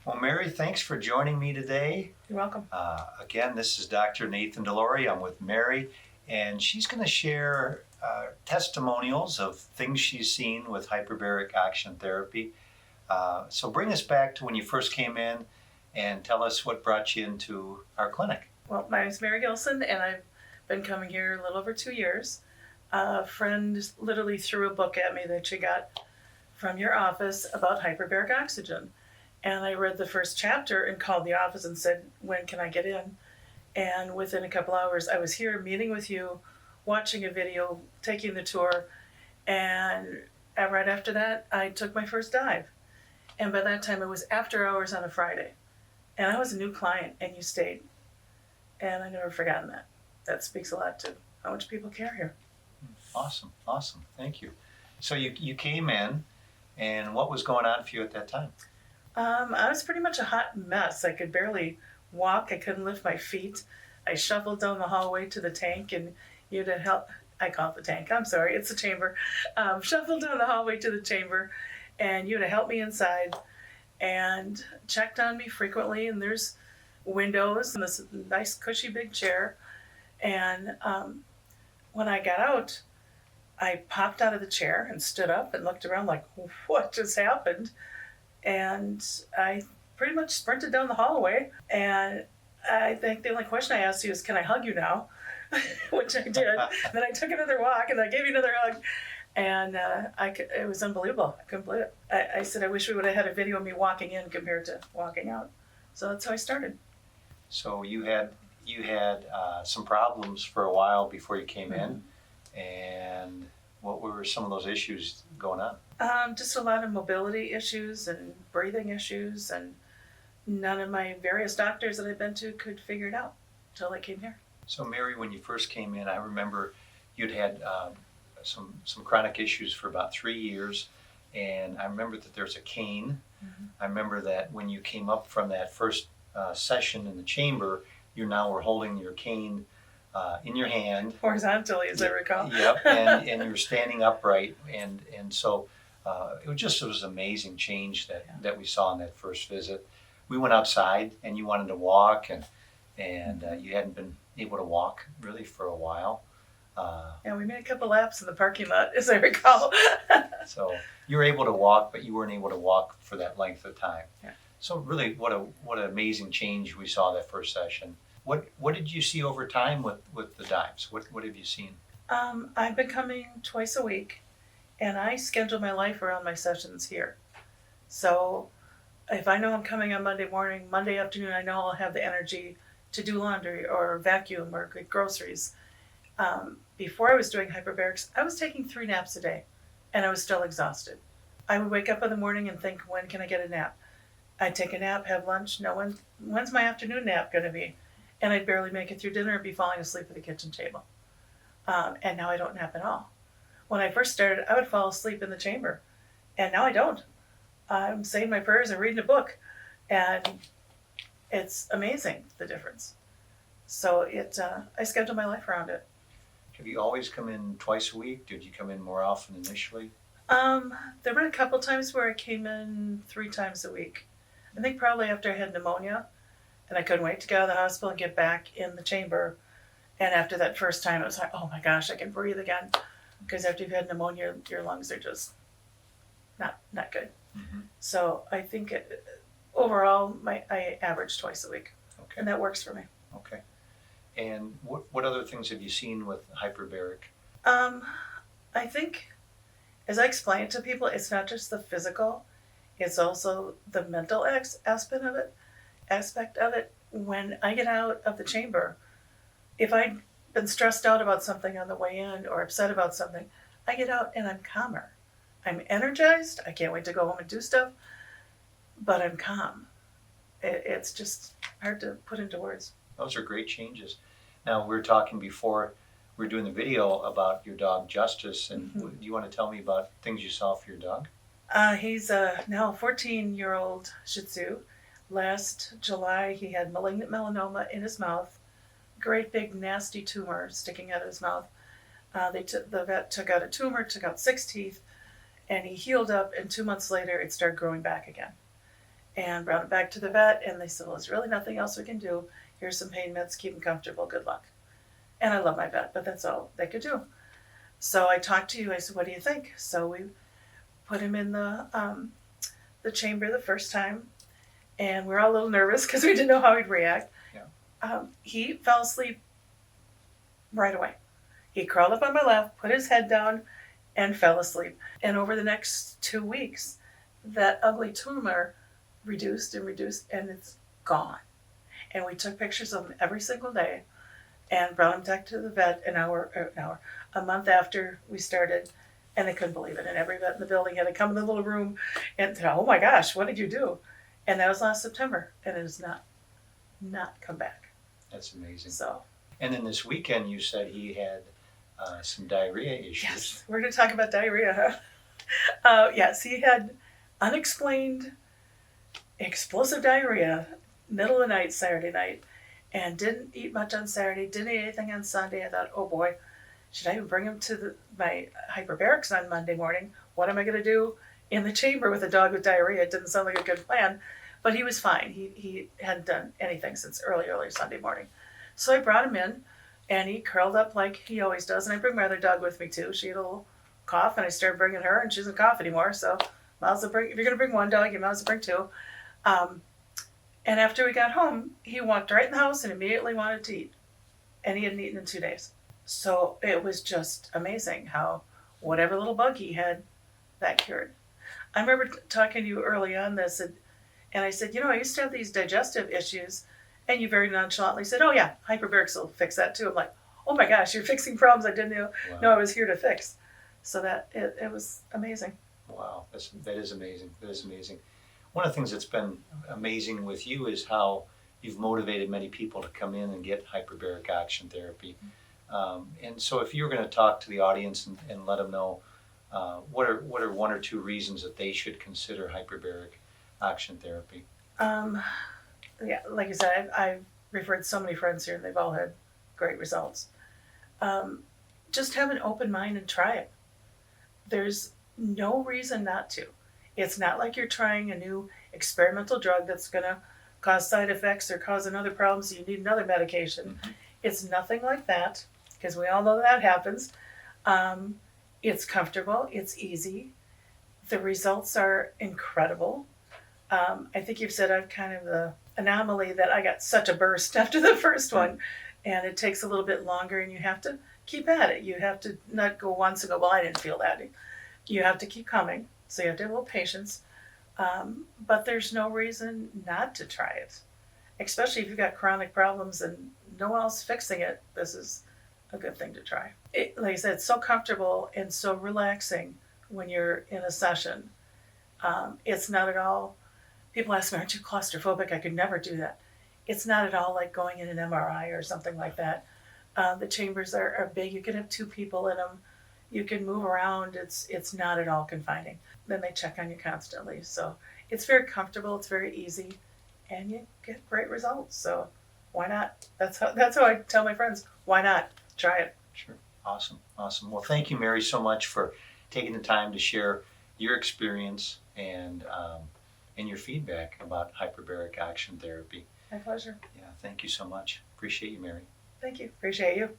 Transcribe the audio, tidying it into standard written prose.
Well, Mary, thanks for joining me today. You're welcome. Again, this is Dr. Nathan DeLorey. I'm with Mary, and she's going to share testimonials of things she's seen with hyperbaric oxygen therapy. So bring us back to when you first came in and tell us what brought you into our clinic. Well, my name is Mary Gilson, and I've been coming here a little over 2 years. A friend literally threw a book at me that she got from your office about hyperbaric oxygen. And I read the first chapter and called the office and said, when can I get in? And within a couple hours, I was here meeting with you, watching a video, taking the tour. And right after that, I took my first dive. And by that time, it was after hours on a Friday. And I was a new client, and you stayed. And I've never forgotten that. That speaks a lot to how much people care here. Awesome. Thank you. So you came in, and what was going on for you at that time? I was pretty much a hot mess. I could barely walk. I couldn't lift my feet. I shuffled down the hallway to the tank, and you'd help. I call it the tank. I'm sorry, it's the chamber. Shuffled down the hallway to the chamber, and you'd help me inside and checked on me frequently. And there's windows and this nice cushy big chair. And when I got out, I popped out of the chair and stood up and looked around like, what just happened? And I pretty much sprinted down the hallway. And I think the only question I asked you is, can I hug you now? Which I did. Then I took another walk and I gave you another hug. And it was unbelievable. I couldn't believe it. I said, I wish we would have had a video of me walking in compared to walking out. So that's how I started. So you had some problems for a while before you came in, and what were some of those issues going on? Just a lot of mobility issues and breathing issues, and none of my various doctors that I've been to could figure it out until I came here. So Mary, when you first came in, I remember you'd had some chronic issues for about 3 years, and I remember that there's a cane. I remember that when you came up from that first session in the chamber, you now were holding your cane in your hand. Horizontally, as I recall. Yep, and you were standing upright, and so it was an amazing change that we saw in that first visit. We went outside, and you wanted to walk, and you hadn't been able to walk really for a while. Yeah, we made a couple laps in the parking lot, as I recall. So you were able to walk, but you weren't able to walk for that length of time. Yeah. So really, what an amazing change we saw that first session. What did you see over time with the dives? What have you seen? I've been coming twice a week, and I schedule my life around my sessions here. So if I know I'm coming on Monday morning, Monday afternoon, I know I'll have the energy to do laundry or vacuum or get groceries. Before I was doing hyperbarics, I was taking 3 naps a day, and I was still exhausted. I would wake up in the morning and think, when can I get a nap? I'd take a nap, have lunch. No, when's my afternoon nap going to be? And I'd barely make it through dinner and be falling asleep at the kitchen table. And now I don't nap at all. When I first started, I would fall asleep in the chamber, and now I don't. I'm saying my prayers and reading a book, and it's amazing, the difference. So I schedule my life around it. Have you always come in twice a week? Did you come in more often initially? There were a couple times where I came in 3 times a week. I think probably after I had pneumonia, and I couldn't wait to get out of the hospital and get back in the chamber. And after that first time, it was like, oh my gosh, I can breathe again. Because after you've had pneumonia, your lungs are just not good. So I think overall, I average twice a week. Okay. And that works for me. Okay. And what other things have you seen with hyperbaric? I think, as I explain it to people, it's not just the physical, it's also the mental aspect of it. When I get out of the chamber, if I've been stressed out about something on the way in or upset about something, I get out and I'm calmer. I'm energized. I can't wait to go home and do stuff, but I'm calm. It's just hard to put into words. Those are great changes. Now, we were talking before we were doing the video about your dog Justice, and do you want to tell me about things you saw for your dog? He's now a 14-year-old Shih Tzu. Last July, he had malignant melanoma in his mouth, great big nasty tumor sticking out of his mouth. The vet took out a tumor, took out 6 teeth, and he healed up, and 2 months later, it started growing back again. and brought him back to the vet, and they said, well, there's really nothing else we can do. Here's some pain meds, keep him comfortable, good luck. And I love my vet, but that's all they could do. So I talked to you, I said, what do you think? So we put him in the chamber the first time, and we were all a little nervous because we didn't know how he'd react. Yeah. He fell asleep right away. He crawled up on my lap, put his head down, and fell asleep. And over the next 2 weeks, that ugly tumor reduced, and it's gone. And we took pictures of him every single day and brought him back to the vet a month after we started, and they couldn't believe it. And every vet in the building had to come in the little room and say, oh my gosh, what did you do? And that was last September, and it has not come back. That's amazing. So. And then this weekend you said he had some diarrhea issues. Yes, we're going to talk about diarrhea. Yes, he had unexplained explosive diarrhea middle of the night, Saturday night, and didn't eat much on Saturday, didn't eat anything on Sunday. I thought, oh boy, should I even bring him to my hyperbarics on Monday morning? What am I going to do in the chamber with a dog with diarrhea? It didn't sound like a good plan, but he was fine. He hadn't done anything since early Sunday morning. So I brought him in, and he curled up like he always does. And I bring my other dog with me too. She had a little cough, and I started bringing her, and she doesn't cough anymore. So might as well bring, if you're going to bring one dog, you might as well bring two. And after we got home, he walked right in the house and immediately wanted to eat. And he hadn't eaten in 2 days. So it was just amazing how whatever little bug he had, that cured. I remember talking to you early on this, and I said, I used to have these digestive issues, and you very nonchalantly said, oh yeah, hyperbarics will fix that too. I'm like, oh my gosh, you're fixing problems I didn't know I was here to fix. So that it was amazing. Wow, that is amazing. That is amazing. One of the things that's been amazing with you is how you've motivated many people to come in and get hyperbaric oxygen therapy. And so if you're going to talk to the audience and let them know what are one or two reasons that they should consider hyperbaric oxygen therapy? Yeah, like I said, I've referred so many friends here, and they've all had great results. Just have an open mind and try it. There's no reason not to. It's not like you're trying a new experimental drug that's going to cause side effects or cause another problem so you need another medication. Mm-hmm. It's nothing like that, because we all know that happens. It's comfortable. It's easy. The results are incredible. I think you've said I'm kind of the anomaly that I got such a burst after the first one, and it takes a little bit longer, and you have to keep at it. You have to not go once and go, well, I didn't feel that. You have to keep coming, so you have to have a little patience. But there's no reason not to try it, especially if you've got chronic problems and no one else fixing it. This is a good thing to try. Like I said, it's so comfortable and so relaxing when you're in a session. It's not at all. People ask me, aren't you claustrophobic? I could never do that. It's not at all like going in an MRI or something like that. The chambers are big. You can have 2 people in them. You can move around. It's not at all confining. Then they check on you constantly. So it's very comfortable. It's very easy, and you get great results. So why not? That's how I tell my friends. Why not? Try it. Sure. Awesome. Well, thank you, Mary, so much for taking the time to share your experience and your feedback about hyperbaric oxygen therapy. My pleasure. Yeah, thank you so much. Appreciate you, Mary. Thank you. Appreciate you.